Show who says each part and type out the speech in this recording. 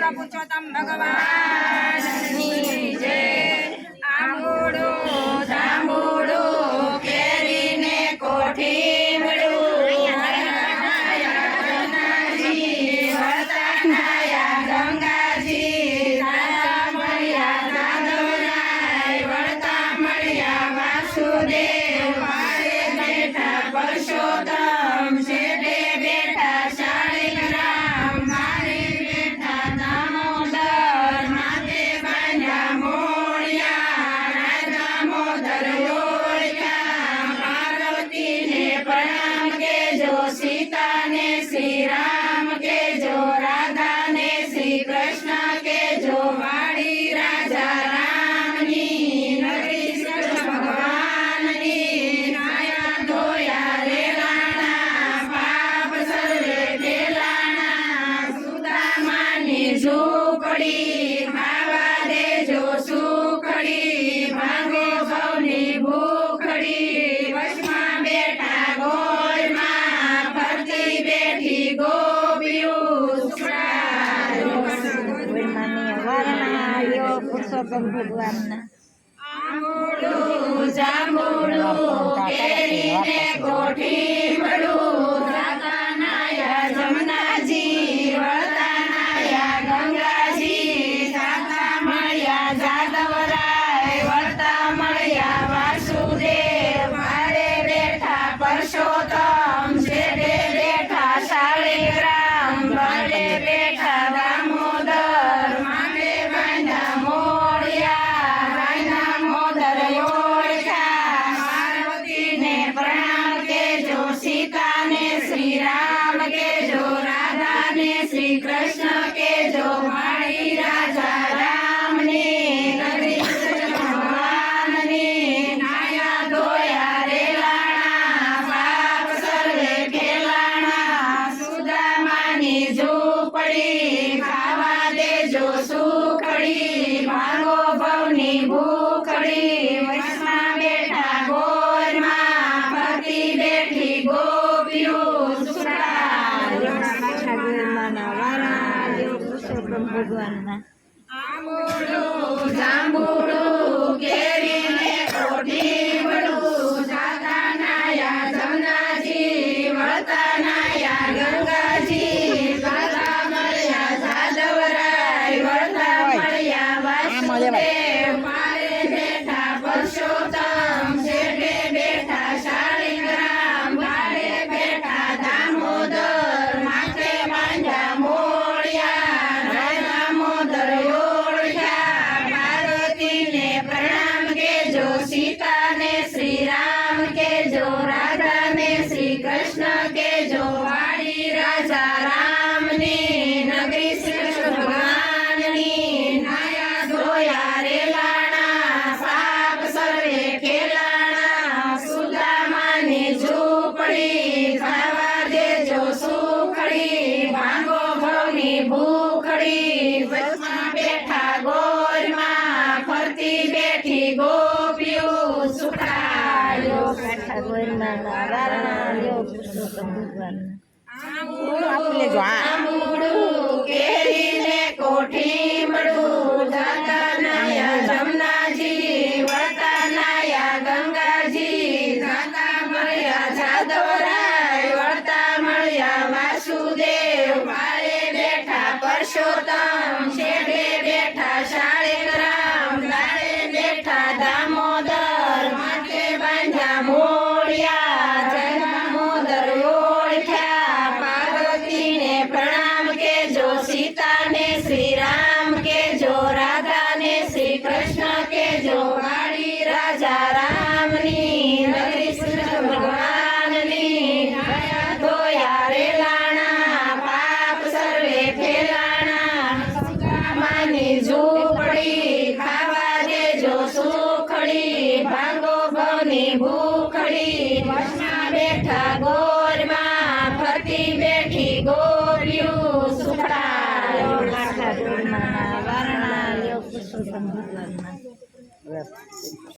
Speaker 1: બોલો પુરુષોત્તમ ભગવાનની જય। આંબોડું જાંબુડું કેરીને કોઠીમડું ગંગાજી રાજા મળ્યા જાદવરાય વળતા મળ્યા વાસુદેવ મારે બેઠા પરસોત્તમ શેઠે બેઠા શાળીગ્રામ મારે બેઠા દામોદર માથે બાંધ્યા મોળિયા રાજા મોદર ઓળખ્યા પાર્વતીને પ્રણામ કેજો સીતાને શ્રી રામ કેજો રાધાને શ્રી કૃષ્ણ કેજો વાડી રાજા રામની નગરી કૃષ્ણ ભગવાનની નાયા ધોયા રેલાણા પાપ સર્વે પેલાણા સુદામાની ઝૂંપડી ખાવા દેજો સુખડી ભાંગો ભવની ભૂખડી વચમાં બેઠા ગોળમાં ફરતી બેઠી ગોપીયું
Speaker 2: પુરુષોત્તમ ભગવાનના
Speaker 1: આંબોડું જાંબુડું કેરીને કોઠીમડું રાતા નાયા જમનાજી વળતા નાયા ગંગાજી જાતા મળ્યા જાદવરાય વળતા મળ્યા વાસુદેવ મારે બેઠા પરસોત્તમ શેઠે બેઠા શાળીગ્રામ મારે બેઠા દામોદર માથે બાંધ્યા મોળિયા રાયના મોદર ઓળખ્યા પાર્વતીને પ્રણામ કેજો સીતાને શ્રી રામ કેજો રાધાને શ્રી કૃષ્ણ કેજો વાડી રાજા રામની નગરી કૃષ્ણ ભગવાનની નાયા ધોયા રેલાણા પાપ સર્વે પેલાણા સુદામાની ઝૂંપડી ખાવા દેજો સુખડી ભાંગો ભવની ભૂખડી વચમાં બેઠા ગોરમાં ફરતી બેઠી ગોપીયું
Speaker 2: પુરુષોત્તમ ભગવાનના
Speaker 1: આંબોડું જાંબુડું કેરીને કોઠીમડું જાતા નાયા જમનાજી વળતા નાયા ગંગાજી ગાતા મળ્યા જાદવરાય વળતા મળ્યા વાસુદેવ મારે બેઠા પરસોત્તમ શેઠે બેઠા શાળીગ્રામ મારે બેઠા દામોદર માથે બાંધ્યા મોળિયા રાજા મોદર ઓળખ્યા પાર્વતીને પ્રણામ કેજો સીતાને શ્રી રામ કેજો રાધાને શ્રી કૃષ્ણ કેજો વાડી રાજા રામની નગરી કૃષ્ણ ભગવાનની નાયા ધોયા રેલાણા પાપ સર્વે પેલાણા સુદામાની ઝૂંપડી ખાવા દેજો સુખડી ભાંગો ભવની ભૂખડી વચમાં બેઠા ગોરમાં ફરતી બેઠી ગોપીયું સુખાયો
Speaker 2: પુરુષોત્તમ ભગવાનના
Speaker 1: આંબોડું કેરીને કોઠીમડું જાતા નાયા જમનાજી વળતા નાયા ગંગાજી જાતા મળ્યા જાદવરાય વળતા મળ્યા વાસુદેવ મારે બેઠા પરસોત્તમ શેઠે બેઠા શાળીગ્રામ મારે બેઠા દામોદર માથે બાંધ્યા મોળિયા રાજા મોદર ઓળખ્યા પાર્વતીને પ્રણામ કેજો સીતાને શ્રી રામ કેજો રાધાને શ્રી કૃષ્ણ કેજો વાડી રાજા રામની નગરી કૃષ્ણ ભગવાનની નાયા ધોયા રેલાણા પાપ સર્વે પેલાણા સુદામાની ઝૂંપડી ખાવા દેજો સુખડી ભાંગો ભવની ભૂખડી વચમાં બેઠા ગોરમાં ફરતી બેઠી ગોપીયું સુખડાયો
Speaker 2: પુરુષોત્તમ ભગવાનના